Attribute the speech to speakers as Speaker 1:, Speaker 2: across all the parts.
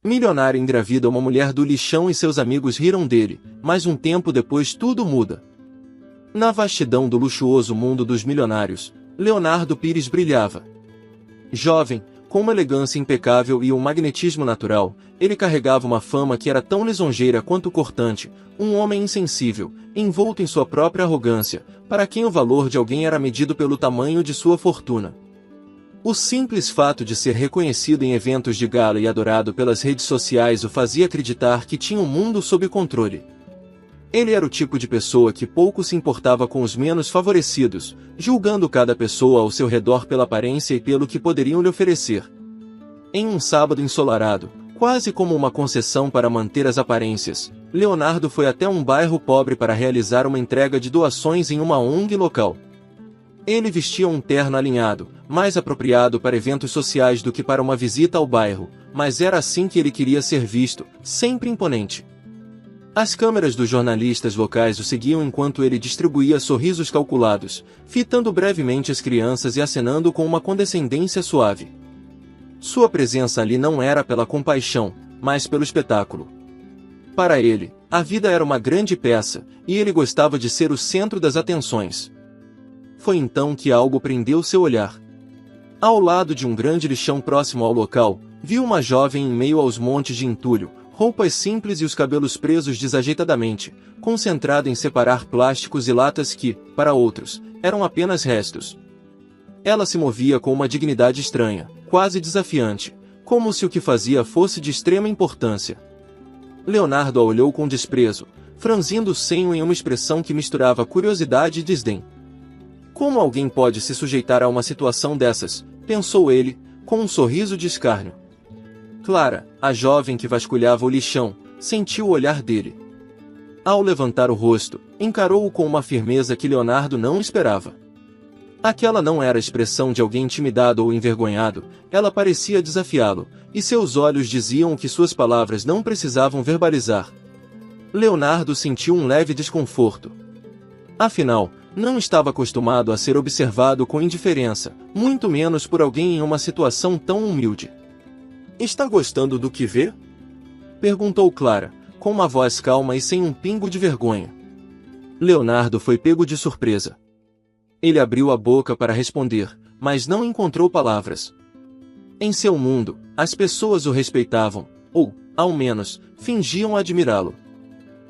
Speaker 1: Milionário engravida uma mulher do lixão e seus amigos riram dele, mas um tempo depois tudo muda. Na vastidão do luxuoso mundo dos milionários, Leonardo Pires brilhava. Jovem, com uma elegância impecável e um magnetismo natural, ele carregava uma fama que era tão lisonjeira quanto cortante, um homem insensível, envolto em sua própria arrogância, para quem o valor de alguém era medido pelo tamanho de sua fortuna. O simples fato de ser reconhecido em eventos de gala e adorado pelas redes sociais o fazia acreditar que tinha o mundo sob controle. Ele era o tipo de pessoa que pouco se importava com os menos favorecidos, julgando cada pessoa ao seu redor pela aparência e pelo que poderiam lhe oferecer. Em um sábado ensolarado, quase como uma concessão para manter as aparências, Leonardo foi até um bairro pobre para realizar uma entrega de doações em uma ONG local. Ele vestia um terno alinhado, mais apropriado para eventos sociais do que para uma visita ao bairro, mas era assim que ele queria ser visto, sempre imponente. As câmeras dos jornalistas locais o seguiam enquanto ele distribuía sorrisos calculados, fitando brevemente as crianças e acenando com uma condescendência suave. Sua presença ali não era pela compaixão, mas pelo espetáculo. Para ele, a vida era uma grande peça, e ele gostava de ser o centro das atenções. Foi então que algo prendeu seu olhar. Ao lado de um grande lixão próximo ao local, viu uma jovem em meio aos montes de entulho, roupas simples e os cabelos presos desajeitadamente, concentrada em separar plásticos e latas que, para outros, eram apenas restos. Ela se movia com uma dignidade estranha, quase desafiante, como se o que fazia fosse de extrema importância. Leonardo a olhou com desprezo, franzindo o senho em uma expressão que misturava curiosidade e desdém. Como alguém pode se sujeitar a uma situação dessas, pensou ele, com um sorriso de escárnio. Clara, a jovem que vasculhava o lixão, sentiu o olhar dele. Ao levantar o rosto, encarou-o com uma firmeza que Leonardo não esperava. Aquela não era a expressão de alguém intimidado ou envergonhado, ela parecia desafiá-lo, e seus olhos diziam o que suas palavras não precisavam verbalizar. Leonardo sentiu um leve desconforto. Afinal, não estava acostumado a ser observado com indiferença, muito menos por alguém em uma situação tão humilde. "Está gostando do que vê?" perguntou Clara, com uma voz calma e sem um pingo de vergonha. Leonardo foi pego de surpresa. Ele abriu a boca para responder, mas não encontrou palavras. Em seu mundo, as pessoas o respeitavam, ou, ao menos, fingiam admirá-lo.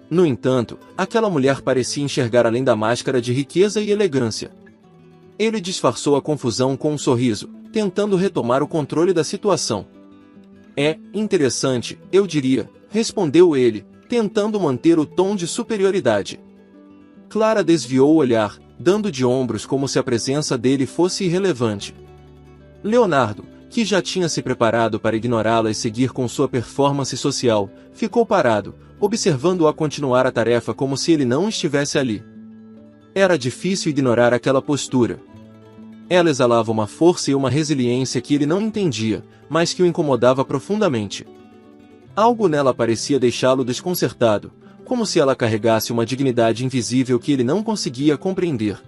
Speaker 1: No entanto, aquela mulher parecia enxergar além da máscara de riqueza e elegância. Ele disfarçou a confusão com um sorriso, tentando retomar o controle da situação. "É interessante, eu diria", respondeu ele, tentando manter o tom de superioridade. Clara desviou o olhar, dando de ombros como se a presença dele fosse irrelevante. Leonardo, que já tinha se preparado para ignorá-la e seguir com sua performance social, ficou parado, observando-a continuar a tarefa como se ele não estivesse ali. Era difícil ignorar aquela postura. Ela exalava uma força e uma resiliência que ele não entendia, mas que o incomodava profundamente. Algo nela parecia deixá-lo desconcertado, como se ela carregasse uma dignidade invisível que ele não conseguia compreender.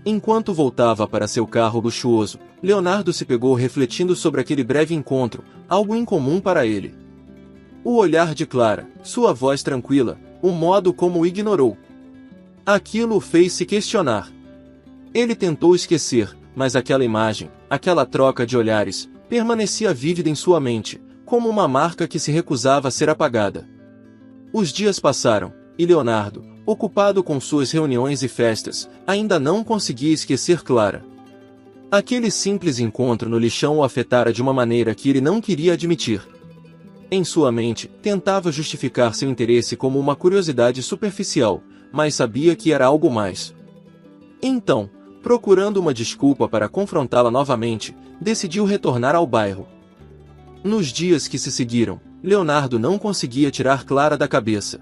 Speaker 1: Enquanto voltava para seu carro luxuoso, Leonardo se pegou refletindo sobre aquele breve encontro, algo incomum para ele. O olhar de Clara, sua voz tranquila, o modo como o ignorou. Aquilo o fez se questionar. Ele tentou esquecer, mas aquela imagem, aquela troca de olhares, permanecia vívida em sua mente, como uma marca que se recusava a ser apagada. Os dias passaram, e Leonardo, ocupado com suas reuniões e festas, ainda não conseguia esquecer Clara. Aquele simples encontro no lixão o afetara de uma maneira que ele não queria admitir. Em sua mente, tentava justificar seu interesse como uma curiosidade superficial, mas sabia que era algo mais. Então, procurando uma desculpa para confrontá-la novamente, decidiu retornar ao bairro. Nos dias que se seguiram, Leonardo não conseguia tirar Clara da cabeça.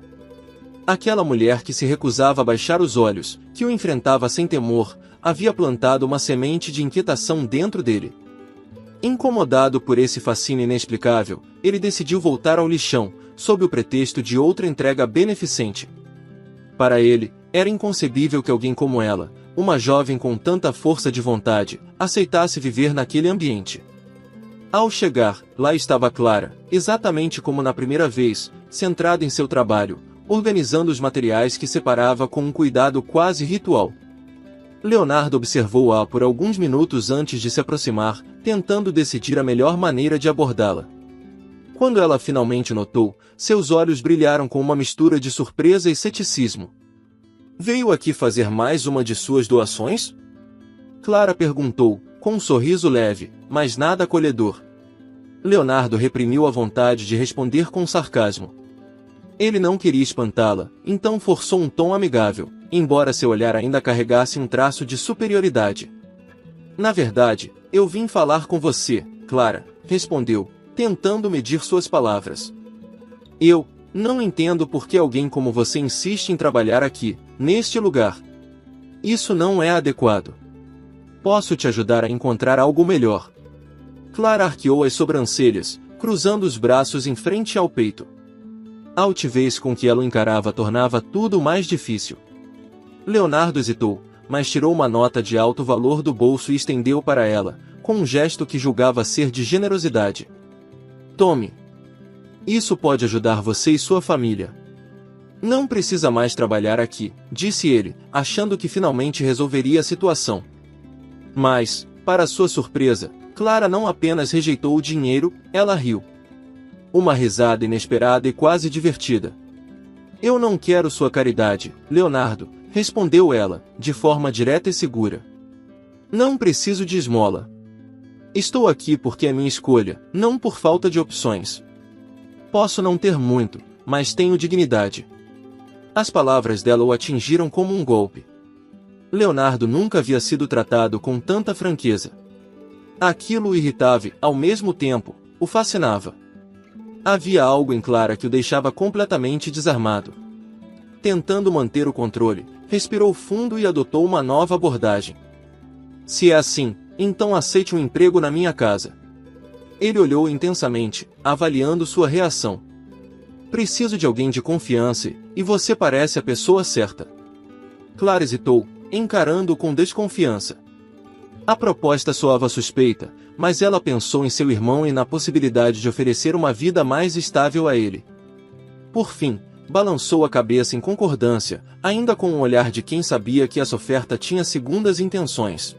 Speaker 1: Aquela mulher que se recusava a baixar os olhos, que o enfrentava sem temor, havia plantado uma semente de inquietação dentro dele. Incomodado por esse fascínio inexplicável, ele decidiu voltar ao lixão, sob o pretexto de outra entrega beneficente. Para ele, era inconcebível que alguém como ela, uma jovem com tanta força de vontade, aceitasse viver naquele ambiente. Ao chegar, lá estava Clara, exatamente como na primeira vez, centrada em seu trabalho, organizando os materiais que separava com um cuidado quase ritual. Leonardo observou-a por alguns minutos antes de se aproximar, tentando decidir a melhor maneira de abordá-la. Quando ela finalmente notou, seus olhos brilharam com uma mistura de surpresa e ceticismo. "Veio aqui fazer mais uma de suas doações?" Clara perguntou, com um sorriso leve, mas nada acolhedor. Leonardo reprimiu a vontade de responder com sarcasmo. Ele não queria espantá-la, então forçou um tom amigável, embora seu olhar ainda carregasse um traço de superioridade. "Na verdade, eu vim falar com você, Clara", respondeu, tentando medir suas palavras. "Eu não entendo por que alguém como você insiste em trabalhar aqui, neste lugar. Isso não é adequado. Posso te ajudar a encontrar algo melhor." Clara arqueou as sobrancelhas, cruzando os braços em frente ao peito. A altivez com que ela o encarava tornava tudo mais difícil. Leonardo hesitou, mas tirou uma nota de alto valor do bolso e estendeu para ela, com um gesto que julgava ser de generosidade. "Tome. Isso pode ajudar você e sua família. Não precisa mais trabalhar aqui", disse ele, achando que finalmente resolveria a situação. Mas, para sua surpresa, Clara não apenas rejeitou o dinheiro, ela riu. Uma risada inesperada e quase divertida. "Eu não quero sua caridade, Leonardo", respondeu ela, de forma direta e segura. "Não preciso de esmola. Estou aqui porque é minha escolha, não por falta de opções. Posso não ter muito, mas tenho dignidade." As palavras dela o atingiram como um golpe. Leonardo nunca havia sido tratado com tanta franqueza. Aquilo o irritava e, ao mesmo tempo, o fascinava. Havia algo em Clara que o deixava completamente desarmado. Tentando manter o controle, respirou fundo e adotou uma nova abordagem. "Se é assim, então aceite um emprego na minha casa." Ele olhou intensamente, avaliando sua reação. "Preciso de alguém de confiança, e você parece a pessoa certa." Clara hesitou, encarando-o com desconfiança. A proposta soava suspeita, mas ela pensou em seu irmão e na possibilidade de oferecer uma vida mais estável a ele. Por fim, balançou a cabeça em concordância, ainda com um olhar de quem sabia que essa oferta tinha segundas intenções.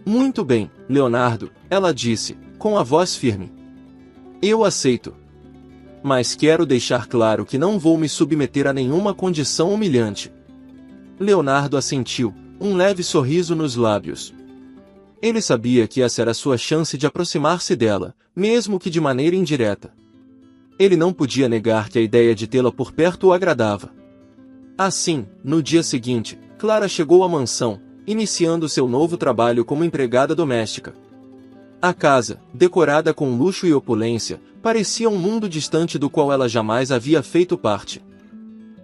Speaker 1: "Muito bem, Leonardo", ela disse, com a voz firme. "Eu aceito. Mas quero deixar claro que não vou me submeter a nenhuma condição humilhante." Leonardo assentiu, um leve sorriso nos lábios. Ele sabia que essa era sua chance de aproximar-se dela, mesmo que de maneira indireta. Ele não podia negar que a ideia de tê-la por perto o agradava. Assim, no dia seguinte, Clara chegou à mansão, iniciando seu novo trabalho como empregada doméstica. A casa, decorada com luxo e opulência, parecia um mundo distante do qual ela jamais havia feito parte.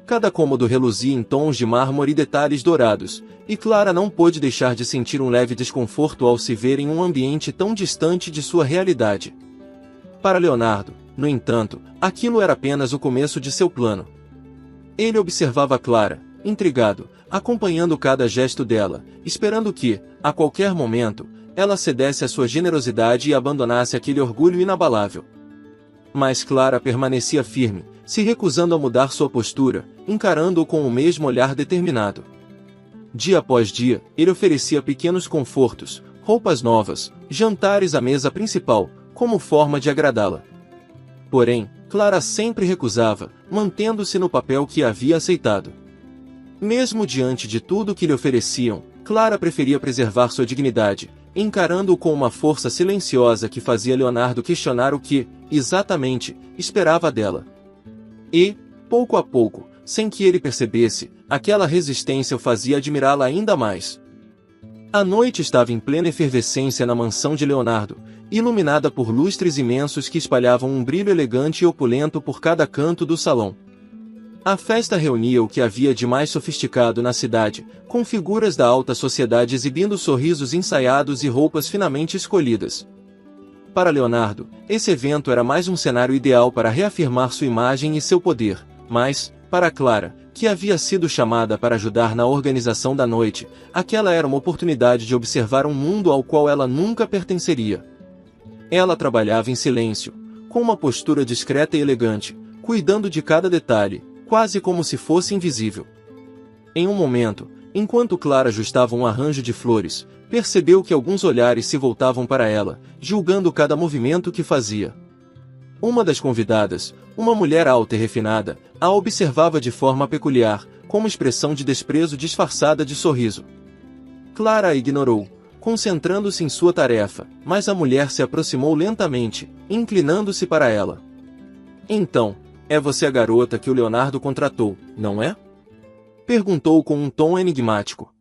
Speaker 1: Cada cômodo reluzia em tons de mármore e detalhes dourados, e Clara não pôde deixar de sentir um leve desconforto ao se ver em um ambiente tão distante de sua realidade. Para Leonardo, no entanto, aquilo era apenas o começo de seu plano. Ele observava Clara, intrigado, acompanhando cada gesto dela, esperando que, a qualquer momento, ela cedesse à sua generosidade e abandonasse aquele orgulho inabalável. Mas Clara permanecia firme, se recusando a mudar sua postura, encarando-o com o mesmo olhar determinado. Dia após dia, ele oferecia pequenos confortos, roupas novas, jantares à mesa principal, como forma de agradá-la. Porém, Clara sempre recusava, mantendo-se no papel que havia aceitado. Mesmo diante de tudo que lhe ofereciam, Clara preferia preservar sua dignidade, encarando-o com uma força silenciosa que fazia Leonardo questionar o que, exatamente, esperava dela. E, pouco a pouco, sem que ele percebesse, aquela resistência o fazia admirá-la ainda mais. A noite estava em plena efervescência na mansão de Leonardo, iluminada por lustres imensos que espalhavam um brilho elegante e opulento por cada canto do salão. A festa reunia o que havia de mais sofisticado na cidade, com figuras da alta sociedade exibindo sorrisos ensaiados e roupas finamente escolhidas. Para Leonardo, esse evento era mais um cenário ideal para reafirmar sua imagem e seu poder, mas, para Clara, que havia sido chamada para ajudar na organização da noite, aquela era uma oportunidade de observar um mundo ao qual ela nunca pertenceria. Ela trabalhava em silêncio, com uma postura discreta e elegante, cuidando de cada detalhe, quase como se fosse invisível. Em um momento, enquanto Clara ajustava um arranjo de flores, percebeu que alguns olhares se voltavam para ela, julgando cada movimento que fazia. Uma das convidadas, uma mulher alta e refinada, a observava de forma peculiar, com uma expressão de desprezo disfarçada de sorriso. Clara a ignorou, concentrando-se em sua tarefa, mas a mulher se aproximou lentamente, inclinando-se para ela. Então, é você a garota que o Leonardo contratou, não é? Perguntou com um tom enigmático.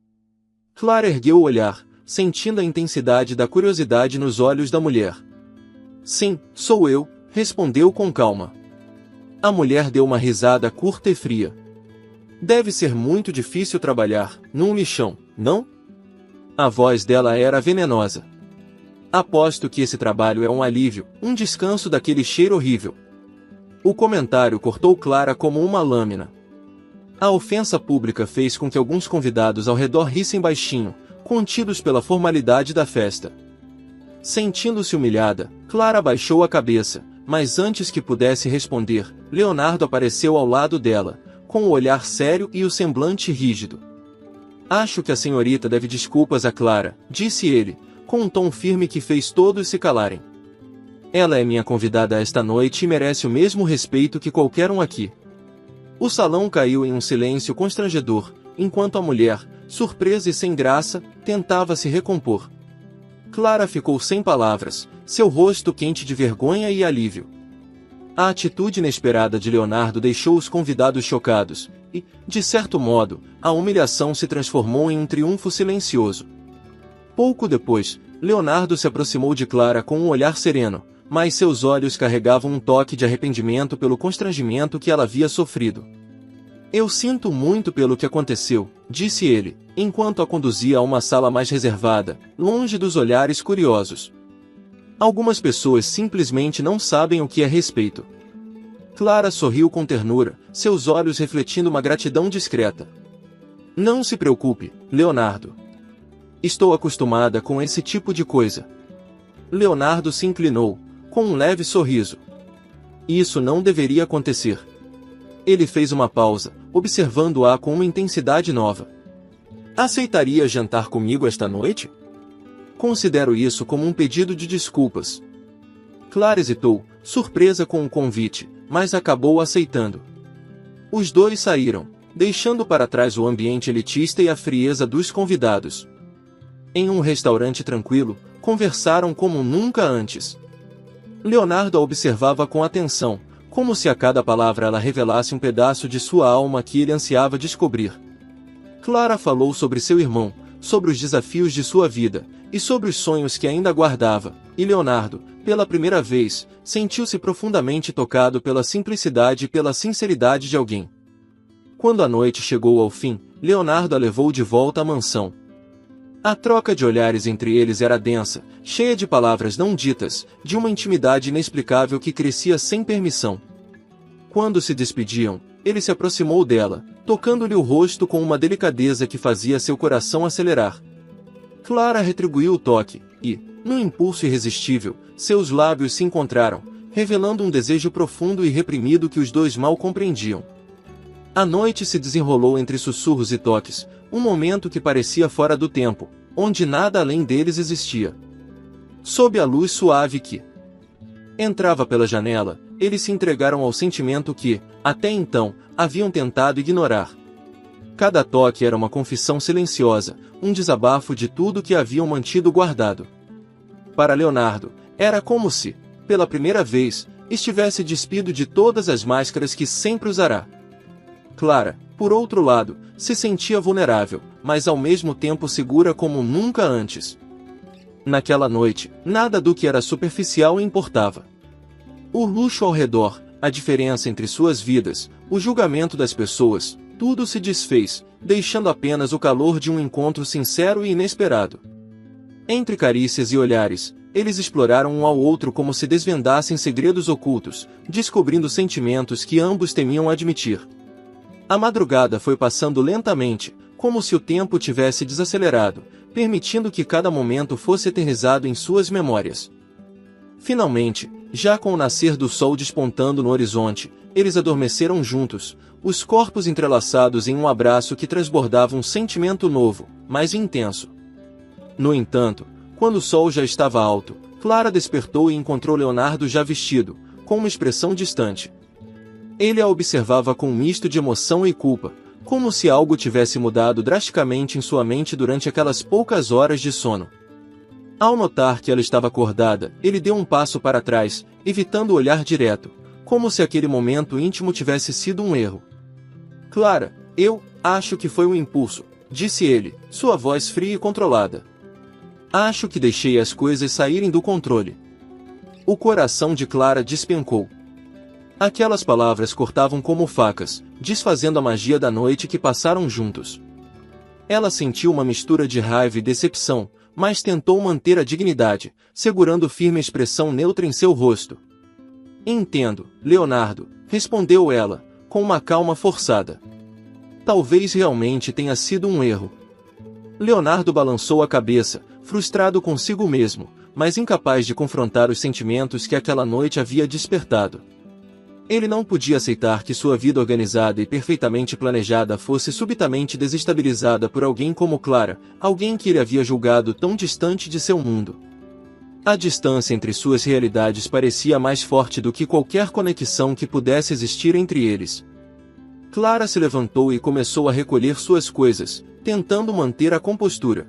Speaker 1: Clara ergueu o olhar, sentindo a intensidade da curiosidade nos olhos da mulher. Sim, sou eu, respondeu com calma. A mulher deu uma risada curta e fria. Deve ser muito difícil trabalhar num lixão, não? A voz dela era venenosa. Aposto que esse trabalho é um alívio, um descanso daquele cheiro horrível. O comentário cortou Clara como uma lâmina. A ofensa pública fez com que alguns convidados ao redor rissem baixinho, contidos pela formalidade da festa. Sentindo-se humilhada, Clara baixou a cabeça, mas antes que pudesse responder, Leonardo apareceu ao lado dela, com o olhar sério e o semblante rígido. Acho que a senhorita deve desculpas a Clara, disse ele, com um tom firme que fez todos se calarem. Ela é minha convidada esta noite e merece o mesmo respeito que qualquer um aqui. O salão caiu em um silêncio constrangedor, enquanto a mulher, surpresa e sem graça, tentava se recompor. Clara ficou sem palavras, seu rosto quente de vergonha e alívio. A atitude inesperada de Leonardo deixou os convidados chocados, e, de certo modo, a humilhação se transformou em um triunfo silencioso. Pouco depois, Leonardo se aproximou de Clara com um olhar sereno, mas seus olhos carregavam um toque de arrependimento pelo constrangimento que ela havia sofrido. Eu sinto muito pelo que aconteceu, disse ele, enquanto a conduzia a uma sala mais reservada, longe dos olhares curiosos. Algumas pessoas simplesmente não sabem o que é respeito. Clara sorriu com ternura, seus olhos refletindo uma gratidão discreta. Não se preocupe, Leonardo. Estou acostumada com esse tipo de coisa. Leonardo se inclinou, com um leve sorriso. Isso não deveria acontecer. Ele fez uma pausa, observando-a com uma intensidade nova. Aceitaria jantar comigo esta noite? Considero isso como um pedido de desculpas. Clara hesitou, surpresa com o convite, mas acabou aceitando. Os dois saíram, deixando para trás o ambiente elitista e a frieza dos convidados. Em um restaurante tranquilo, conversaram como nunca antes. Leonardo a observava com atenção, como se a cada palavra ela revelasse um pedaço de sua alma que ele ansiava descobrir. Clara falou sobre seu irmão, sobre os desafios de sua vida, e sobre os sonhos que ainda guardava, e Leonardo, pela primeira vez, sentiu-se profundamente tocado pela simplicidade e pela sinceridade de alguém. Quando a noite chegou ao fim, Leonardo a levou de volta à mansão. A troca de olhares entre eles era densa, cheia de palavras não ditas, de uma intimidade inexplicável que crescia sem permissão. Quando se despediam, ele se aproximou dela, tocando-lhe o rosto com uma delicadeza que fazia seu coração acelerar. Clara retribuiu o toque, e, num impulso irresistível, seus lábios se encontraram, revelando um desejo profundo e reprimido que os dois mal compreendiam. A noite se desenrolou entre sussurros e toques, um momento que parecia fora do tempo, onde nada além deles existia. Sob a luz suave que entrava pela janela, eles se entregaram ao sentimento que, até então, haviam tentado ignorar. Cada toque era uma confissão silenciosa, um desabafo de tudo que haviam mantido guardado. Para Leonardo, era como se, pela primeira vez, estivesse despido de todas as máscaras que sempre usará. Clara, por outro lado, se sentia vulnerável, mas ao mesmo tempo segura como nunca antes. Naquela noite, nada do que era superficial importava. O luxo ao redor, a diferença entre suas vidas, o julgamento das pessoas, tudo se desfez, deixando apenas o calor de um encontro sincero e inesperado. Entre carícias e olhares, eles exploraram um ao outro como se desvendassem segredos ocultos, descobrindo sentimentos que ambos temiam admitir. A madrugada foi passando lentamente, como se o tempo tivesse desacelerado, permitindo que cada momento fosse eternizado em suas memórias. Finalmente, já com o nascer do sol despontando no horizonte, eles adormeceram juntos, os corpos entrelaçados em um abraço que transbordava um sentimento novo, mais intenso. No entanto, quando o sol já estava alto, Clara despertou e encontrou Leonardo já vestido, com uma expressão distante. Ele a observava com um misto de emoção e culpa, como se algo tivesse mudado drasticamente em sua mente durante aquelas poucas horas de sono. Ao notar que ela estava acordada, ele deu um passo para trás, evitando o olhar direto, como se aquele momento íntimo tivesse sido um erro. Clara, eu acho que foi um impulso, disse ele, sua voz fria e controlada. Acho que deixei as coisas saírem do controle. O coração de Clara despencou. Aquelas palavras cortavam como facas, desfazendo a magia da noite que passaram juntos. Ela sentiu uma mistura de raiva e decepção, mas tentou manter a dignidade, segurando firme a expressão neutra em seu rosto. Entendo, Leonardo, respondeu ela, com uma calma forçada. Talvez realmente tenha sido um erro. Leonardo balançou a cabeça, frustrado consigo mesmo, mas incapaz de confrontar os sentimentos que aquela noite havia despertado. Ele não podia aceitar que sua vida organizada e perfeitamente planejada fosse subitamente desestabilizada por alguém como Clara, alguém que ele havia julgado tão distante de seu mundo. A distância entre suas realidades parecia mais forte do que qualquer conexão que pudesse existir entre eles. Clara se levantou e começou a recolher suas coisas, tentando manter a compostura.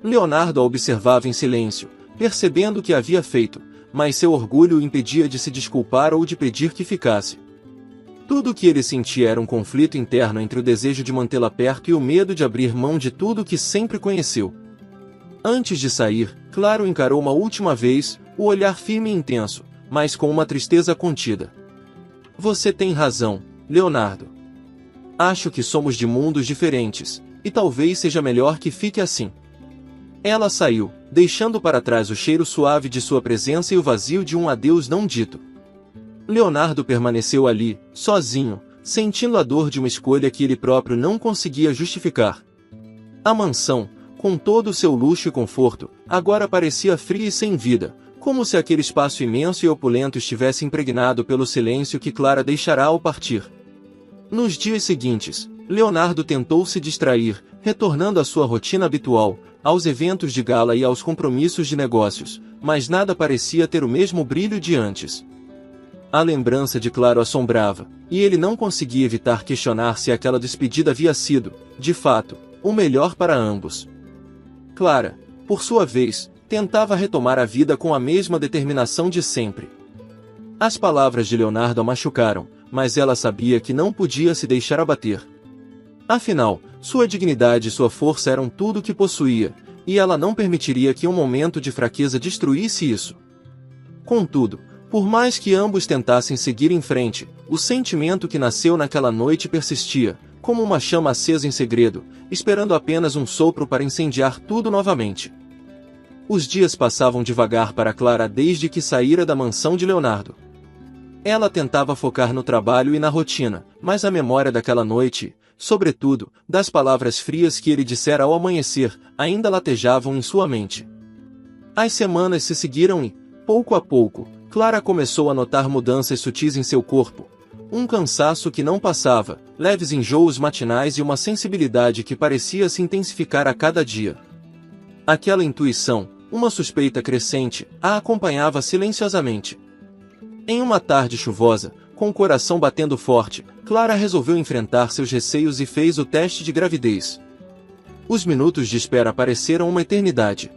Speaker 1: Leonardo a observava em silêncio, percebendo o que havia feito, mas seu orgulho o impedia de se desculpar ou de pedir que ficasse. Tudo o que ele sentia era um conflito interno entre o desejo de mantê-la perto e o medo de abrir mão de tudo o que sempre conheceu. Antes de sair, Clara o encarou uma última vez, o olhar firme e intenso, mas com uma tristeza contida. Você tem razão, Leonardo. Acho que somos de mundos diferentes, e talvez seja melhor que fique assim. Ela saiu, deixando para trás o cheiro suave de sua presença e o vazio de um adeus não dito. Leonardo permaneceu ali, sozinho, sentindo a dor de uma escolha que ele próprio não conseguia justificar. A mansão, com todo o seu luxo e conforto, agora parecia fria e sem vida, como se aquele espaço imenso e opulento estivesse impregnado pelo silêncio que Clara deixará ao partir. Nos dias seguintes, Leonardo tentou se distrair, retornando à sua rotina habitual, aos eventos de gala e aos compromissos de negócios, mas nada parecia ter o mesmo brilho de antes. A lembrança de Clara o assombrava, e ele não conseguia evitar questionar se aquela despedida havia sido, de fato, o melhor para ambos. Clara, por sua vez, tentava retomar a vida com a mesma determinação de sempre. As palavras de Leonardo a machucaram, mas ela sabia que não podia se deixar abater. Afinal, sua dignidade e sua força eram tudo o que possuía, e ela não permitiria que um momento de fraqueza destruísse isso. Contudo, por mais que ambos tentassem seguir em frente, o sentimento que nasceu naquela noite persistia, como uma chama acesa em segredo, esperando apenas um sopro para incendiar tudo novamente. Os dias passavam devagar para Clara desde que saíra da mansão de Leonardo. Ela tentava focar no trabalho e na rotina, mas a memória daquela noite, sobretudo, das palavras frias que ele dissera ao amanhecer, ainda latejavam em sua mente. As semanas se seguiram e, pouco a pouco, Clara começou a notar mudanças sutis em seu corpo. Um cansaço que não passava, leves enjoos matinais e uma sensibilidade que parecia se intensificar a cada dia. Aquela intuição, uma suspeita crescente, a acompanhava silenciosamente. Em uma tarde chuvosa, com o coração batendo forte, Clara resolveu enfrentar seus receios e fez o teste de gravidez. Os minutos de espera pareceram uma eternidade.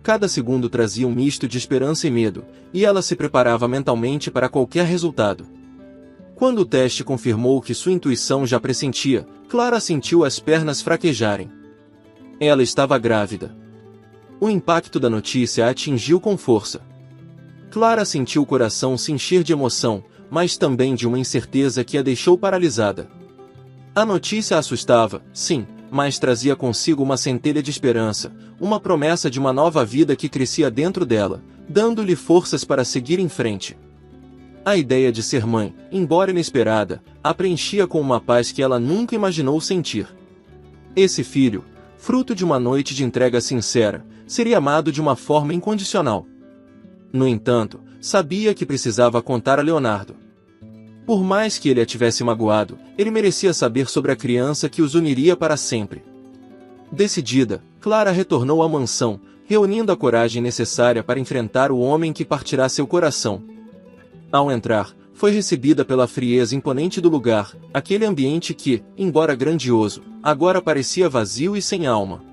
Speaker 1: Cada segundo trazia um misto de esperança e medo, e ela se preparava mentalmente para qualquer resultado. Quando o teste confirmou o que sua intuição já pressentia, Clara sentiu as pernas fraquejarem. Ela estava grávida. O impacto da notícia a atingiu com força. Clara sentiu o coração se encher de emoção, mas também de uma incerteza que a deixou paralisada. A notícia a assustava, sim, mas trazia consigo uma centelha de esperança, uma promessa de uma nova vida que crescia dentro dela, dando-lhe forças para seguir em frente. A ideia de ser mãe, embora inesperada, a preenchia com uma paz que ela nunca imaginou sentir. Esse filho, fruto de uma noite de entrega sincera, seria amado de uma forma incondicional. No entanto, sabia que precisava contar a Leonardo. Por mais que ele a tivesse magoado, ele merecia saber sobre a criança que os uniria para sempre. Decidida, Clara retornou à mansão, reunindo a coragem necessária para enfrentar o homem que partirá seu coração. Ao entrar, foi recebida pela frieza imponente do lugar, aquele ambiente que, embora grandioso, agora parecia vazio e sem alma.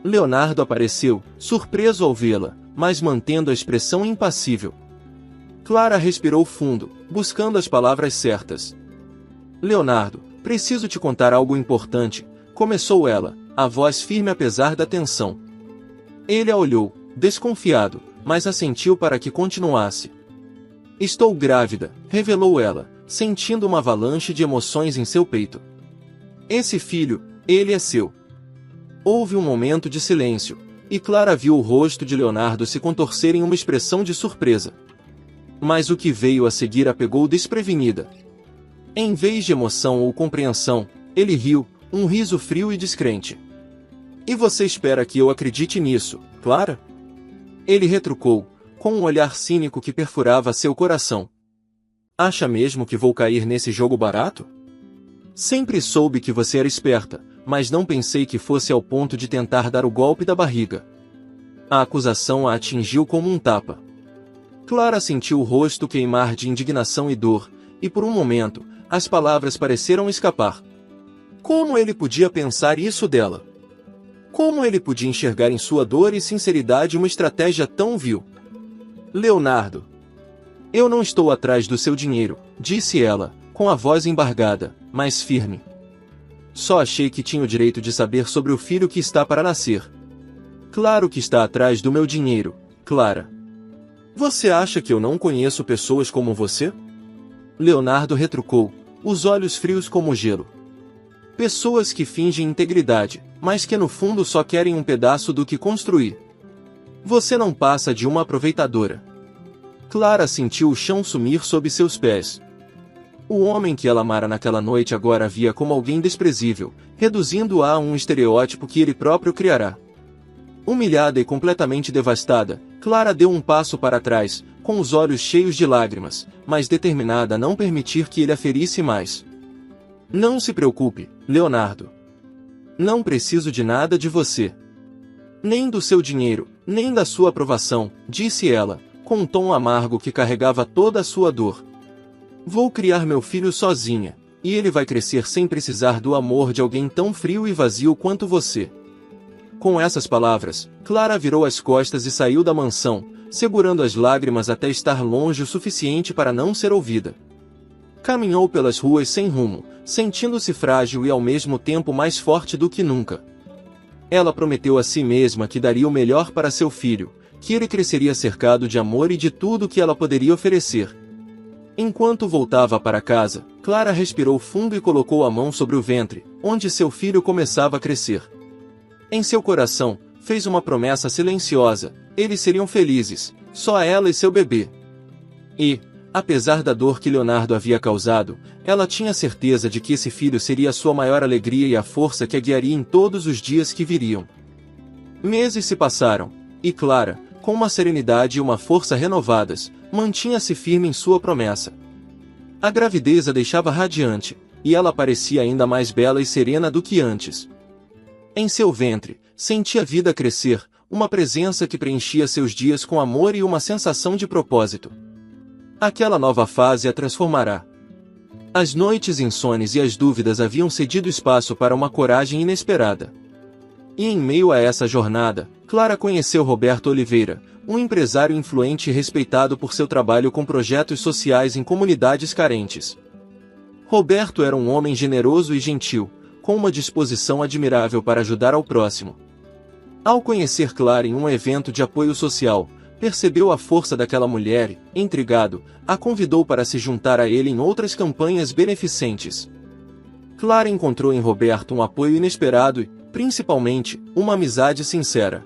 Speaker 1: Leonardo apareceu, surpreso ao vê-la, mas mantendo a expressão impassível. Clara respirou fundo, buscando as palavras certas. Leonardo, preciso te contar algo importante, começou ela, a voz firme apesar da tensão. Ele a olhou, desconfiado, mas assentiu para que continuasse. Estou grávida, revelou ela, sentindo uma avalanche de emoções em seu peito. Esse filho, ele é seu. Houve um momento de silêncio, e Clara viu o rosto de Leonardo se contorcer em uma expressão de surpresa. Mas o que veio a seguir a pegou desprevenida. Em vez de emoção ou compreensão, ele riu, um riso frio e descrente. E você espera que eu acredite nisso, Clara? Ele retrucou, com um olhar cínico que perfurava seu coração. Acha mesmo que vou cair nesse jogo barato? Sempre soube que você era esperta, mas não pensei que fosse ao ponto de tentar dar o golpe da barriga. A acusação a atingiu como um tapa. Clara sentiu o rosto queimar de indignação e dor, e por um momento, as palavras pareceram escapar. Como ele podia pensar isso dela? Como ele podia enxergar em sua dor e sinceridade uma estratégia tão vil? Leonardo. Eu não estou atrás do seu dinheiro, disse ela, com a voz embargada, mas firme. Só achei que tinha o direito de saber sobre o filho que está para nascer. Claro que está atrás do meu dinheiro, Clara. Você acha que eu não conheço pessoas como você? Leonardo retrucou, os olhos frios como gelo. Pessoas que fingem integridade, mas que no fundo só querem um pedaço do que construir. Você não passa de uma aproveitadora. Clara sentiu o chão sumir sob seus pés. O homem que ela amara naquela noite agora a via como alguém desprezível, reduzindo-a a um estereótipo que ele próprio criará. Humilhada e completamente devastada, Clara deu um passo para trás, com os olhos cheios de lágrimas, mas determinada a não permitir que ele a ferisse mais. Não se preocupe, Leonardo. Não preciso de nada de você. Nem do seu dinheiro, nem da sua aprovação, disse ela, com um tom amargo que carregava toda a sua dor. Vou criar meu filho sozinha, e ele vai crescer sem precisar do amor de alguém tão frio e vazio quanto você. Com essas palavras, Clara virou as costas e saiu da mansão, segurando as lágrimas até estar longe o suficiente para não ser ouvida. Caminhou pelas ruas sem rumo, sentindo-se frágil e ao mesmo tempo mais forte do que nunca. Ela prometeu a si mesma que daria o melhor para seu filho, que ele cresceria cercado de amor e de tudo que ela poderia oferecer. Enquanto voltava para casa, Clara respirou fundo e colocou a mão sobre o ventre, onde seu filho começava a crescer. Em seu coração, fez uma promessa silenciosa, eles seriam felizes, só ela e seu bebê. E, apesar da dor que Leonardo havia causado, ela tinha certeza de que esse filho seria a sua maior alegria e a força que a guiaria em todos os dias que viriam. Meses se passaram, e Clara, com uma serenidade e uma força renovadas, mantinha-se firme em sua promessa. A gravidez a deixava radiante, e ela parecia ainda mais bela e serena do que antes. Em seu ventre, sentia a vida crescer, uma presença que preenchia seus dias com amor e uma sensação de propósito. Aquela nova fase a transformará. As noites insones e as dúvidas haviam cedido espaço para uma coragem inesperada. E em meio a essa jornada, Clara conheceu Roberto Oliveira, um empresário influente e respeitado por seu trabalho com projetos sociais em comunidades carentes. Roberto era um homem generoso e gentil, com uma disposição admirável para ajudar ao próximo. Ao conhecer Clara em um evento de apoio social, percebeu a força daquela mulher e, intrigado, a convidou para se juntar a ele em outras campanhas beneficentes. Clara encontrou em Roberto um apoio inesperado e, principalmente, uma amizade sincera.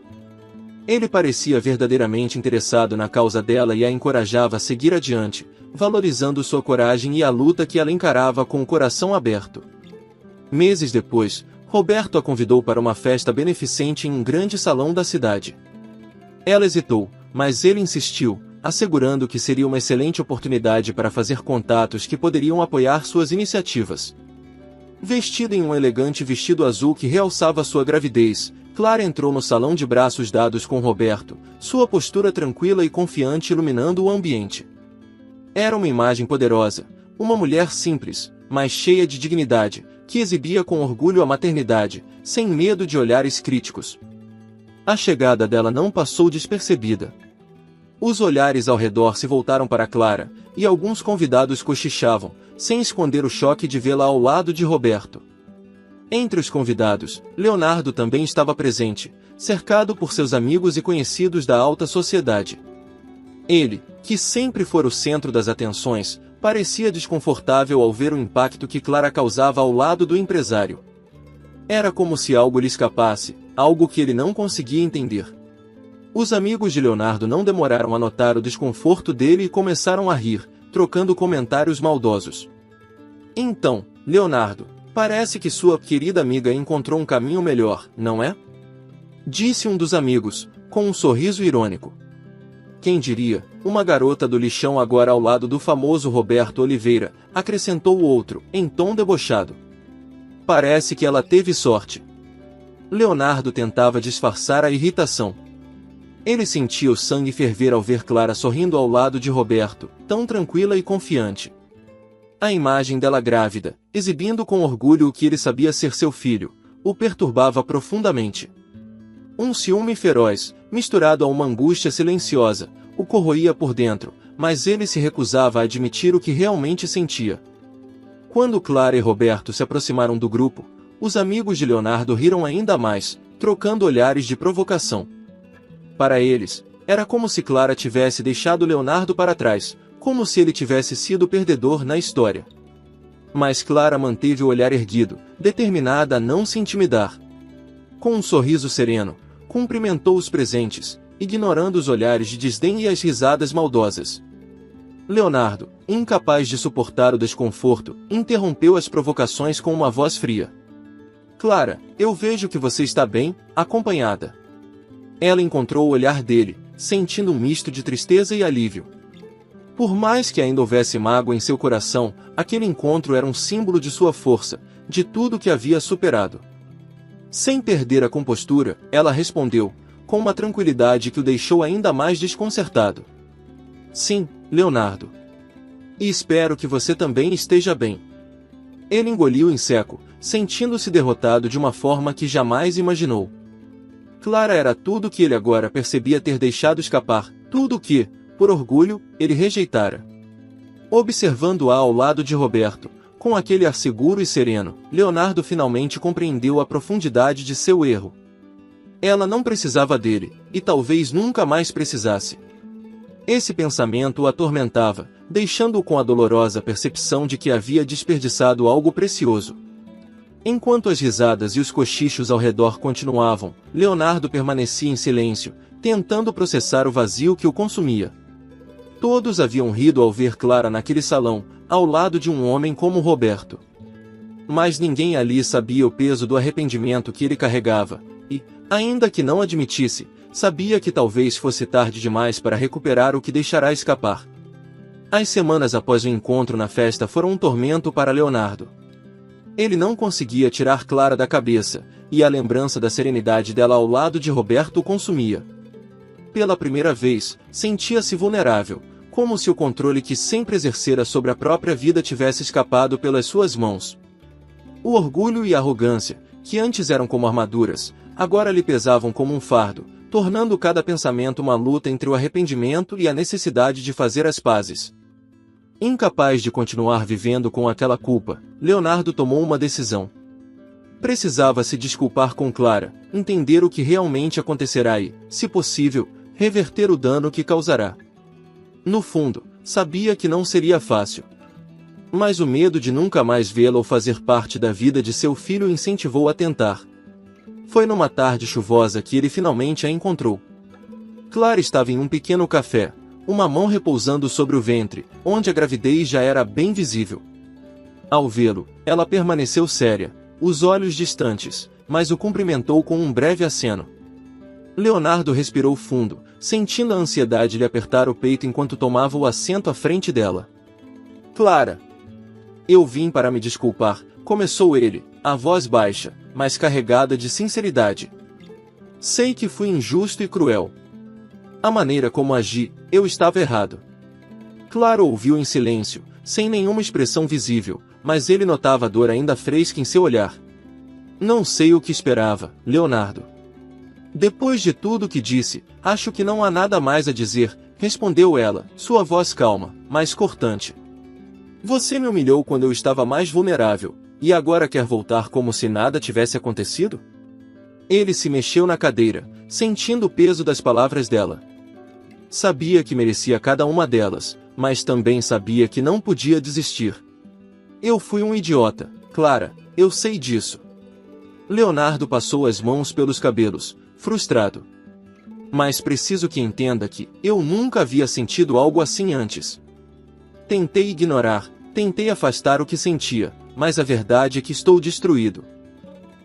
Speaker 1: Ele parecia verdadeiramente interessado na causa dela e a encorajava a seguir adiante, valorizando sua coragem e a luta que ela encarava com o coração aberto. Meses depois, Roberto a convidou para uma festa beneficente em um grande salão da cidade. Ela hesitou, mas ele insistiu, assegurando que seria uma excelente oportunidade para fazer contatos que poderiam apoiar suas iniciativas. Vestida em um elegante vestido azul que realçava sua gravidez, Clara entrou no salão de braços dados com Roberto, sua postura tranquila e confiante iluminando o ambiente. Era uma imagem poderosa, uma mulher simples, mas cheia de dignidade, que exibia com orgulho a maternidade, sem medo de olhares críticos. A chegada dela não passou despercebida. Os olhares ao redor se voltaram para Clara, e alguns convidados cochichavam, sem esconder o choque de vê-la ao lado de Roberto. Entre os convidados, Leonardo também estava presente, cercado por seus amigos e conhecidos da alta sociedade. Ele, que sempre fora o centro das atenções, parecia desconfortável ao ver o impacto que Clara causava ao lado do empresário. Era como se algo lhe escapasse, algo que ele não conseguia entender. Os amigos de Leonardo não demoraram a notar o desconforto dele e começaram a rir, trocando comentários maldosos. Então, Leonardo, parece que sua querida amiga encontrou um caminho melhor, não é? Disse um dos amigos, com um sorriso irônico. Quem diria, uma garota do lixão agora ao lado do famoso Roberto Oliveira, acrescentou o outro, em tom debochado. Parece que ela teve sorte. Leonardo tentava disfarçar a irritação. Ele sentia o sangue ferver ao ver Clara sorrindo ao lado de Roberto, tão tranquila e confiante. A imagem dela grávida, exibindo com orgulho o que ele sabia ser seu filho, o perturbava profundamente. Um ciúme feroz, misturado a uma angústia silenciosa, o corroía por dentro, mas ele se recusava a admitir o que realmente sentia. Quando Clara e Roberto se aproximaram do grupo, os amigos de Leonardo riram ainda mais, trocando olhares de provocação. Para eles, era como se Clara tivesse deixado Leonardo para trás, como se ele tivesse sido o perdedor na história. Mas Clara manteve o olhar erguido, determinada a não se intimidar. Com um sorriso sereno, cumprimentou os presentes, ignorando os olhares de desdém e as risadas maldosas. Leonardo, incapaz de suportar o desconforto, interrompeu as provocações com uma voz fria. Clara, eu vejo que você está bem, acompanhada. Ela encontrou o olhar dele, sentindo um misto de tristeza e alívio. Por mais que ainda houvesse mágoa em seu coração, aquele encontro era um símbolo de sua força, de tudo que havia superado. Sem perder a compostura, ela respondeu, com uma tranquilidade que o deixou ainda mais desconcertado. Sim, Leonardo. E espero que você também esteja bem. Ele engoliu em seco, sentindo-se derrotado de uma forma que jamais imaginou. Clara era tudo que ele agora percebia ter deixado escapar, tudo que, por orgulho, ele rejeitara. Observando-a ao lado de Roberto, com aquele ar seguro e sereno, Leonardo finalmente compreendeu a profundidade de seu erro. Ela não precisava dele, e talvez nunca mais precisasse. Esse pensamento o atormentava, deixando-o com a dolorosa percepção de que havia desperdiçado algo precioso. Enquanto as risadas e os cochichos ao redor continuavam, Leonardo permanecia em silêncio, tentando processar o vazio que o consumia. Todos haviam rido ao ver Clara naquele salão, ao lado de um homem como Roberto. Mas ninguém ali sabia o peso do arrependimento que ele carregava, e, ainda que não admitisse, sabia que talvez fosse tarde demais para recuperar o que deixará escapar. As semanas após o encontro na festa foram um tormento para Leonardo. Ele não conseguia tirar Clara da cabeça, e a lembrança da serenidade dela ao lado de Roberto o consumia. Pela primeira vez, sentia-se vulnerável, como se o controle que sempre exercera sobre a própria vida tivesse escapado pelas suas mãos. O orgulho e a arrogância, que antes eram como armaduras, agora lhe pesavam como um fardo, tornando cada pensamento uma luta entre o arrependimento e a necessidade de fazer as pazes. Incapaz de continuar vivendo com aquela culpa, Leonardo tomou uma decisão. Precisava se desculpar com Clara, entender o que realmente acontecerá e, se possível, reverter o dano que causará. No fundo, sabia que não seria fácil. Mas o medo de nunca mais vê-la ou fazer parte da vida de seu filho o incentivou a tentar. Foi numa tarde chuvosa que ele finalmente a encontrou. Clara estava em um pequeno café, uma mão repousando sobre o ventre, onde a gravidez já era bem visível. Ao vê-lo, ela permaneceu séria, os olhos distantes, mas o cumprimentou com um breve aceno. Leonardo respirou fundo, sentindo a ansiedade lhe apertar o peito enquanto tomava o assento à frente dela. Clara! Eu vim para me desculpar, começou ele, a voz baixa, mas carregada de sinceridade. Sei que fui injusto e cruel. A maneira como agi, eu estava errado. Clara ouviu em silêncio, sem nenhuma expressão visível, mas ele notava a dor ainda fresca em seu olhar. Não sei o que esperava, Leonardo. Depois de tudo que disse, acho que não há nada mais a dizer, respondeu ela, sua voz calma, mas cortante. Você me humilhou quando eu estava mais vulnerável, e agora quer voltar como se nada tivesse acontecido? Ele se mexeu na cadeira, sentindo o peso das palavras dela. Sabia que merecia cada uma delas, mas também sabia que não podia desistir. Eu fui um idiota, Clara, eu sei disso. Leonardo passou as mãos pelos cabelos, frustrado. Mas preciso que entenda que eu nunca havia sentido algo assim antes. Tentei ignorar, tentei afastar o que sentia, mas a verdade é que estou destruído.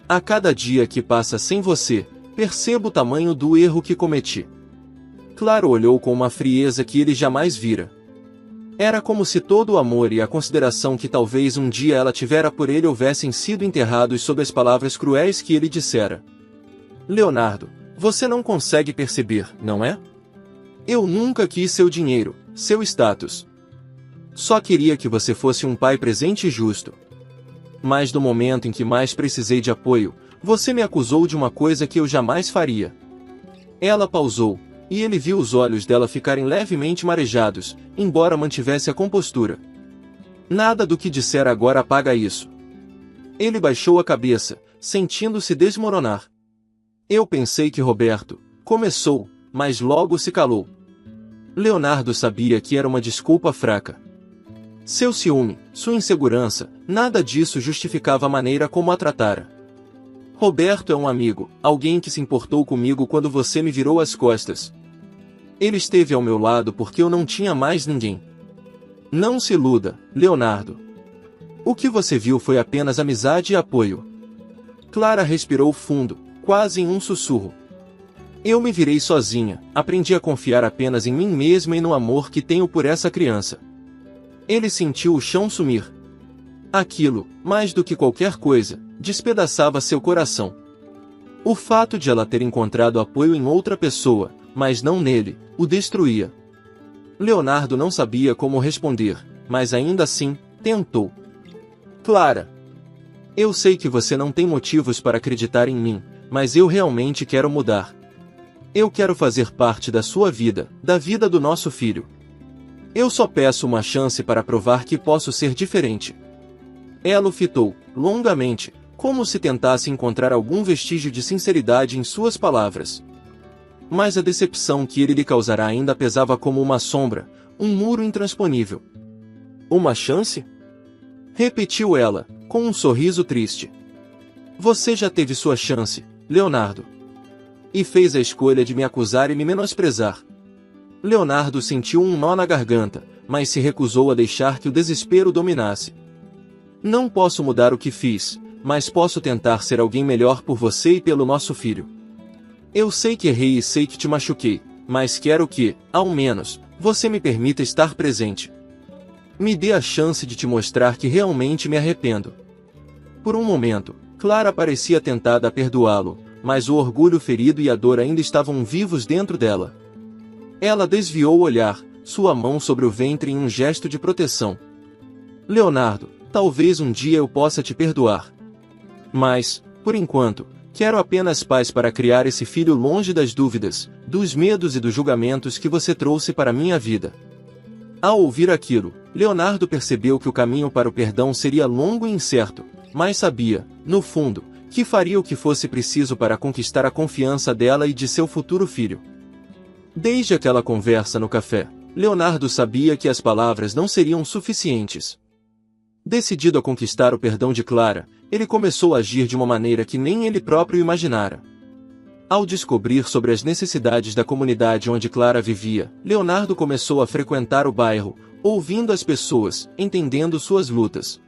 Speaker 1: A cada dia que passa sem você, percebo o tamanho do erro que cometi. Clara olhou com uma frieza que ele jamais vira. Era como se todo o amor e a consideração que talvez um dia ela tivera por ele houvessem sido enterrados sob as palavras cruéis que ele dissera. Leonardo, você não consegue perceber, não é? Eu nunca quis seu dinheiro, seu status. Só queria que você fosse um pai presente e justo. Mas no momento em que mais precisei de apoio, você me acusou de uma coisa que eu jamais faria. Ela pausou, e ele viu os olhos dela ficarem levemente marejados, embora mantivesse a compostura. Nada do que dissera agora apaga isso. Ele baixou a cabeça, sentindo-se desmoronar. Eu pensei que Roberto começou, mas logo se calou. Leonardo sabia que era uma desculpa fraca. Seu ciúme, sua insegurança, nada disso justificava a maneira como a tratara. Roberto é um amigo, alguém que se importou comigo quando você me virou as costas. Ele esteve ao meu lado porque eu não tinha mais ninguém. Não se iluda, Leonardo. O que você viu foi apenas amizade e apoio. Clara respirou fundo, quase em um sussurro. Eu me virei sozinha, aprendi a confiar apenas em mim mesma e no amor que tenho por essa criança. Ele sentiu o chão sumir. Aquilo, mais do que qualquer coisa, despedaçava seu coração. O fato de ela ter encontrado apoio em outra pessoa, mas não nele, o destruía. Leonardo não sabia como responder, mas ainda assim, tentou. Clara, eu sei que você não tem motivos para acreditar em mim, mas eu realmente quero mudar. Eu quero fazer parte da sua vida, da vida do nosso filho. Eu só peço uma chance para provar que posso ser diferente. Ela o fitou, longamente, como se tentasse encontrar algum vestígio de sinceridade em suas palavras. Mas a decepção que ele lhe causará ainda pesava como uma sombra, um muro intransponível. Uma chance? Repetiu ela, com um sorriso triste. Você já teve sua chance, Leonardo. E fez a escolha de me acusar e me menosprezar. Leonardo sentiu um nó na garganta, mas se recusou a deixar que o desespero dominasse. Não posso mudar o que fiz, mas posso tentar ser alguém melhor por você e pelo nosso filho. Eu sei que errei e sei que te machuquei, mas quero que, ao menos, você me permita estar presente. Me dê a chance de te mostrar que realmente me arrependo. Por um momento, Clara parecia tentada a perdoá-lo, mas o orgulho ferido e a dor ainda estavam vivos dentro dela. Ela desviou o olhar, sua mão sobre o ventre em um gesto de proteção. Leonardo, talvez um dia eu possa te perdoar. Mas, por enquanto, quero apenas paz para criar esse filho longe das dúvidas, dos medos e dos julgamentos que você trouxe para minha vida. Ao ouvir aquilo, Leonardo percebeu que o caminho para o perdão seria longo e incerto, mas sabia, no fundo, que faria o que fosse preciso para conquistar a confiança dela e de seu futuro filho. Desde aquela conversa no café, Leonardo sabia que as palavras não seriam suficientes. Decidido a conquistar o perdão de Clara, ele começou a agir de uma maneira que nem ele próprio imaginara. Ao descobrir sobre as necessidades da comunidade onde Clara vivia, Leonardo começou a frequentar o bairro, ouvindo as pessoas, entendendo suas lutas.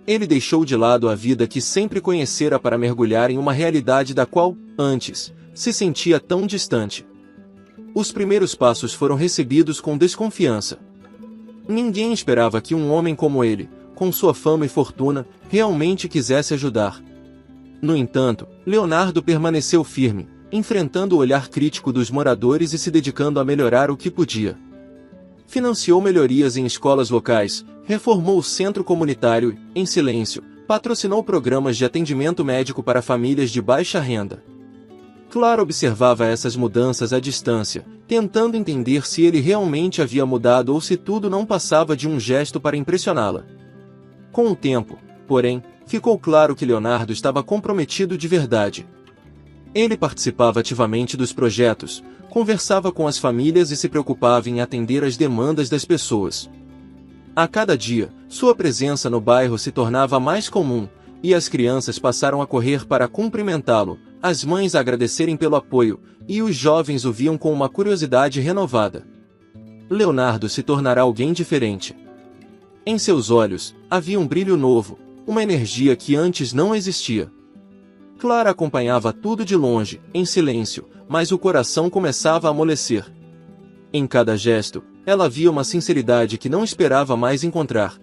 Speaker 1: Ele deixou de lado a vida que sempre conhecera para mergulhar em uma realidade da qual, antes, se sentia tão distante. Os primeiros passos foram recebidos com desconfiança. Ninguém esperava que um homem como ele, com sua fama e fortuna, realmente quisesse ajudar. No entanto, Leonardo permaneceu firme, enfrentando o olhar crítico dos moradores e se dedicando a melhorar o que podia. Financiou melhorias em escolas locais, reformou o centro comunitário e, em silêncio, patrocinou programas de atendimento médico para famílias de baixa renda. Clara observava essas mudanças à distância, tentando entender se ele realmente havia mudado ou se tudo não passava de um gesto para impressioná-la. Com o tempo, porém, ficou claro que Leonardo estava comprometido de verdade. Ele participava ativamente dos projetos, conversava com as famílias e se preocupava em atender às demandas das pessoas. A cada dia, sua presença no bairro se tornava mais comum, e as crianças passaram a correr para cumprimentá-lo, as mães a agradecerem pelo apoio, e os jovens o viam com uma curiosidade renovada. Leonardo se tornará alguém diferente. Em seus olhos, havia um brilho novo, uma energia que antes não existia. Clara acompanhava tudo de longe, em silêncio, mas o coração começava a amolecer. Em cada gesto, ela via uma sinceridade que não esperava mais encontrar.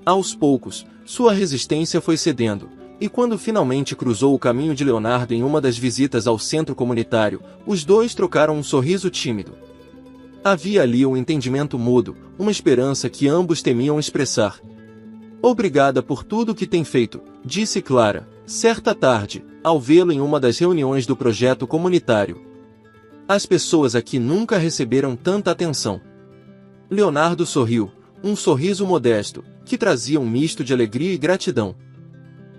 Speaker 1: Aos poucos, sua resistência foi cedendo, e quando finalmente cruzou o caminho de Leonardo em uma das visitas ao centro comunitário, os dois trocaram um sorriso tímido. Havia ali um entendimento mútuo, uma esperança que ambos temiam expressar. "Obrigada por tudo que tem feito", disse Clara, certa tarde, ao vê-lo em uma das reuniões do projeto comunitário. "As pessoas aqui nunca receberam tanta atenção." Leonardo sorriu, um sorriso modesto, que trazia um misto de alegria e gratidão.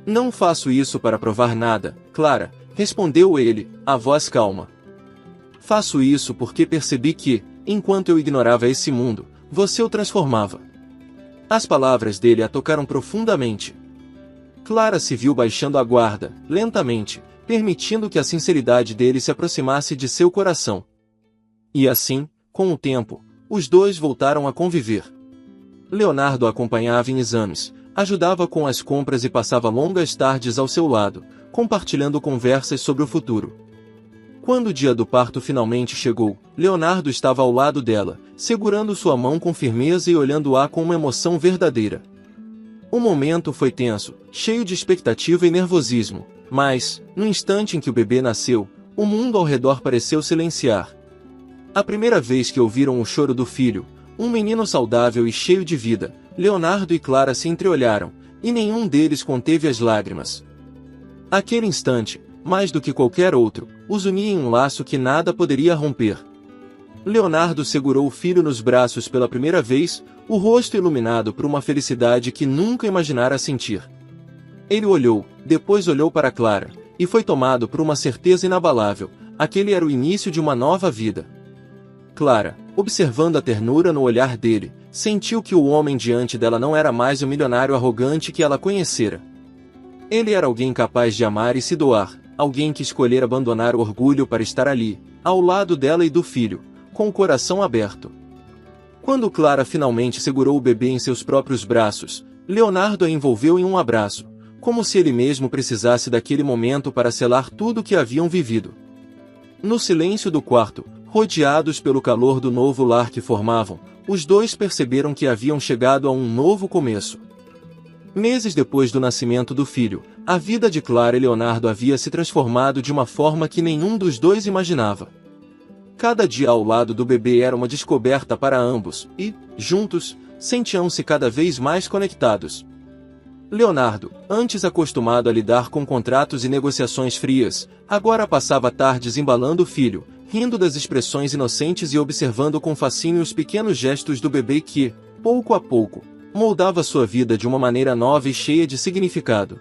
Speaker 1: "Não faço isso para provar nada, Clara", respondeu ele, a voz calma. "Faço isso porque percebi que, enquanto eu ignorava esse mundo, você o transformava." As palavras dele a tocaram profundamente. Clara se viu baixando a guarda, lentamente, permitindo que a sinceridade dele se aproximasse de seu coração. E assim, com o tempo, os dois voltaram a conviver. Leonardo a acompanhava em exames, ajudava com as compras e passava longas tardes ao seu lado, compartilhando conversas sobre o futuro. Quando o dia do parto finalmente chegou, Leonardo estava ao lado dela, segurando sua mão com firmeza e olhando-a com uma emoção verdadeira. O momento foi tenso, cheio de expectativa e nervosismo, mas, no instante em que o bebê nasceu, o mundo ao redor pareceu silenciar. A primeira vez que ouviram o choro do filho, um menino saudável e cheio de vida, Leonardo e Clara se entreolharam, e nenhum deles conteve as lágrimas. Aquele instante, mais do que qualquer outro, os unia em um laço que nada poderia romper. Leonardo segurou o filho nos braços pela primeira vez, o rosto iluminado por uma felicidade que nunca imaginara sentir. Ele olhou, depois olhou para Clara, e foi tomado por uma certeza inabalável: aquele era o início de uma nova vida. Clara, observando a ternura no olhar dele, sentiu que o homem diante dela não era mais o milionário arrogante que ela conhecera. Ele era alguém capaz de amar e se doar, alguém que escolhera abandonar o orgulho para estar ali, ao lado dela e do filho, com o coração aberto. Quando Clara finalmente segurou o bebê em seus próprios braços, Leonardo a envolveu em um abraço, como se ele mesmo precisasse daquele momento para selar tudo o que haviam vivido. No silêncio do quarto, rodeados pelo calor do novo lar que formavam, os dois perceberam que haviam chegado a um novo começo. Meses depois do nascimento do filho, a vida de Clara e Leonardo havia se transformado de uma forma que nenhum dos dois imaginava. Cada dia ao lado do bebê era uma descoberta para ambos, e, juntos, sentiam-se cada vez mais conectados. Leonardo, antes acostumado a lidar com contratos e negociações frias, agora passava tardes embalando o filho, rindo das expressões inocentes e observando com fascínio os pequenos gestos do bebê que, pouco a pouco, moldava sua vida de uma maneira nova e cheia de significado.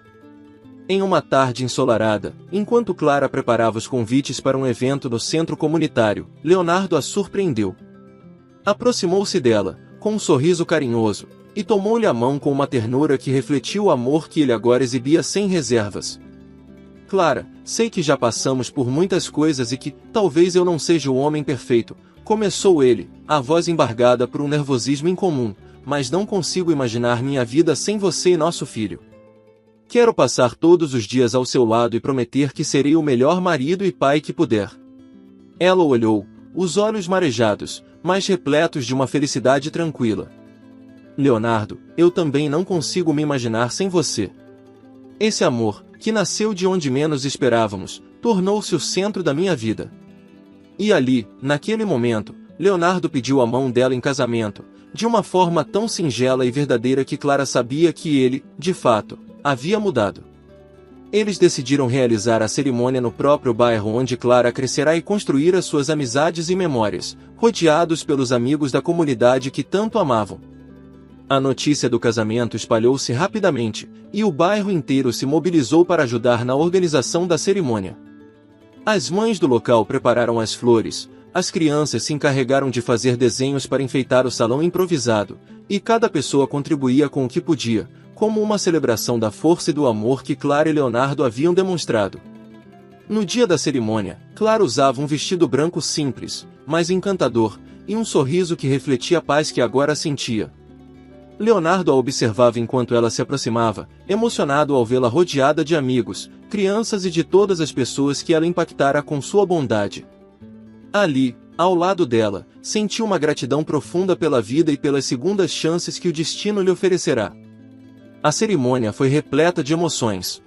Speaker 1: Em uma tarde ensolarada, enquanto Clara preparava os convites para um evento no centro comunitário, Leonardo a surpreendeu. Aproximou-se dela, com um sorriso carinhoso, e tomou-lhe a mão com uma ternura que refletiu o amor que ele agora exibia sem reservas. "Clara, sei que já passamos por muitas coisas e que, talvez eu não seja o homem perfeito", começou ele, a voz embargada por um nervosismo incomum, "mas não consigo imaginar minha vida sem você e nosso filho. Quero passar todos os dias ao seu lado e prometer que serei o melhor marido e pai que puder." Ela o olhou, os olhos marejados, mas repletos de uma felicidade tranquila. Leonardo, eu também não consigo me imaginar sem você. Esse amor, que nasceu de onde menos esperávamos, tornou-se o centro da minha vida. E ali, naquele momento, Leonardo pediu a mão dela em casamento, de uma forma tão singela e verdadeira que Clara sabia que ele, de fato, havia mudado. Eles decidiram realizar a cerimônia no próprio bairro onde Clara crescerá e construir as suas amizades e memórias, rodeados pelos amigos da comunidade que tanto amavam. A notícia do casamento espalhou-se rapidamente, e o bairro inteiro se mobilizou para ajudar na organização da cerimônia. As mães do local prepararam as flores, as crianças se encarregaram de fazer desenhos para enfeitar o salão improvisado, e cada pessoa contribuía com o que podia, como uma celebração da força e do amor que Clara e Leonardo haviam demonstrado. No dia da cerimônia, Clara usava um vestido branco simples, mas encantador, e um sorriso que refletia a paz que agora sentia. Leonardo a observava enquanto ela se aproximava, emocionado ao vê-la rodeada de amigos, crianças e de todas as pessoas que ela impactara com sua bondade. Ali, ao lado dela, sentiu uma gratidão profunda pela vida e pelas segundas chances que o destino lhe oferecerá. A cerimônia foi repleta de emoções.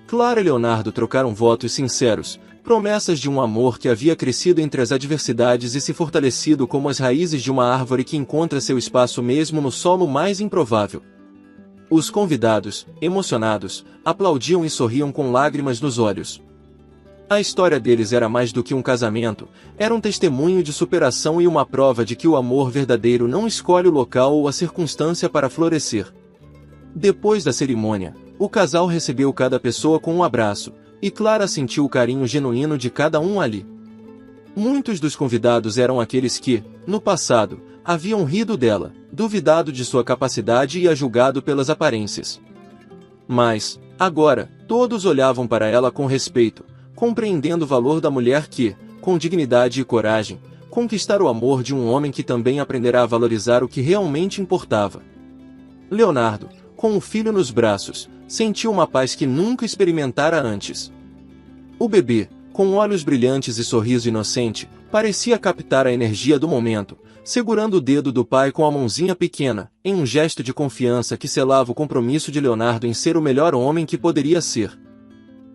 Speaker 1: Clara e Leonardo trocaram votos sinceros, promessas de um amor que havia crescido entre as adversidades e se fortalecido como as raízes de uma árvore que encontra seu espaço mesmo no solo mais improvável. Os convidados, emocionados, aplaudiam e sorriam com lágrimas nos olhos. A história deles era mais do que um casamento, era um testemunho de superação e uma prova de que o amor verdadeiro não escolhe o local ou a circunstância para florescer. Depois da cerimônia, o casal recebeu cada pessoa com um abraço, e Clara sentiu o carinho genuíno de cada um ali. Muitos dos convidados eram aqueles que, no passado, haviam rido dela, duvidado de sua capacidade e a julgado pelas aparências. Mas, agora, todos olhavam para ela com respeito, compreendendo o valor da mulher que, com dignidade e coragem, conquistara o amor de um homem que também aprenderá a valorizar o que realmente importava. Leonardo, com o filho nos braços, sentiu uma paz que nunca experimentara antes. O bebê, com olhos brilhantes e sorriso inocente, parecia captar a energia do momento, segurando o dedo do pai com a mãozinha pequena, em um gesto de confiança que selava o compromisso de Leonardo em ser o melhor homem que poderia ser.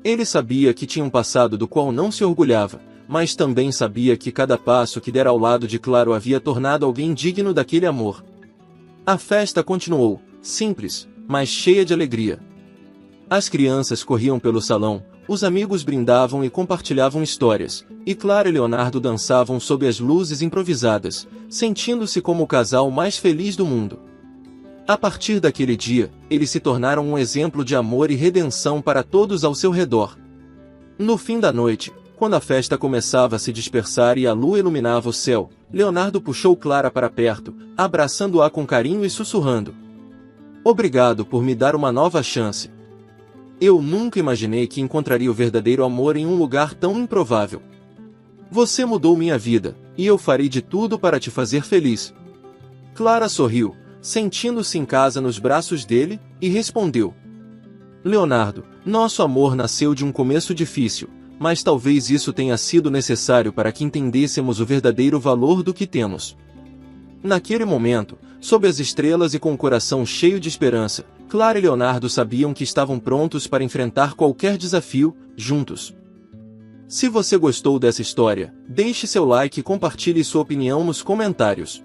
Speaker 1: Ele sabia que tinha um passado do qual não se orgulhava, mas também sabia que cada passo que dera ao lado de Clara o havia tornado alguém digno daquele amor. A festa continuou, simples, mas cheia de alegria. As crianças corriam pelo salão, os amigos brindavam e compartilhavam histórias, e Clara e Leonardo dançavam sob as luzes improvisadas, sentindo-se como o casal mais feliz do mundo. A partir daquele dia, eles se tornaram um exemplo de amor e redenção para todos ao seu redor. No fim da noite, quando a festa começava a se dispersar e a lua iluminava o céu, Leonardo puxou Clara para perto, abraçando-a com carinho e sussurrando: "Obrigado por me dar uma nova chance. Eu nunca imaginei que encontraria o verdadeiro amor em um lugar tão improvável. Você mudou minha vida, e eu farei de tudo para te fazer feliz." Clara sorriu, sentindo-se em casa nos braços dele, e respondeu: "Leonardo, nosso amor nasceu de um começo difícil, mas talvez isso tenha sido necessário para que entendêssemos o verdadeiro valor do que temos." Naquele momento, sob as estrelas e com o coração cheio de esperança, Clara e Leonardo sabiam que estavam prontos para enfrentar qualquer desafio, juntos. Se você gostou dessa história, deixe seu like e compartilhe sua opinião nos comentários.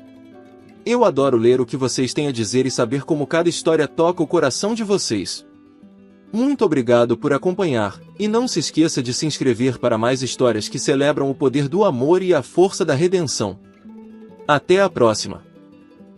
Speaker 1: Eu adoro ler o que vocês têm a dizer e saber como cada história toca o coração de vocês. Muito obrigado por acompanhar, e não se esqueça de se inscrever para mais histórias que celebram o poder do amor e a força da redenção. Até a próxima!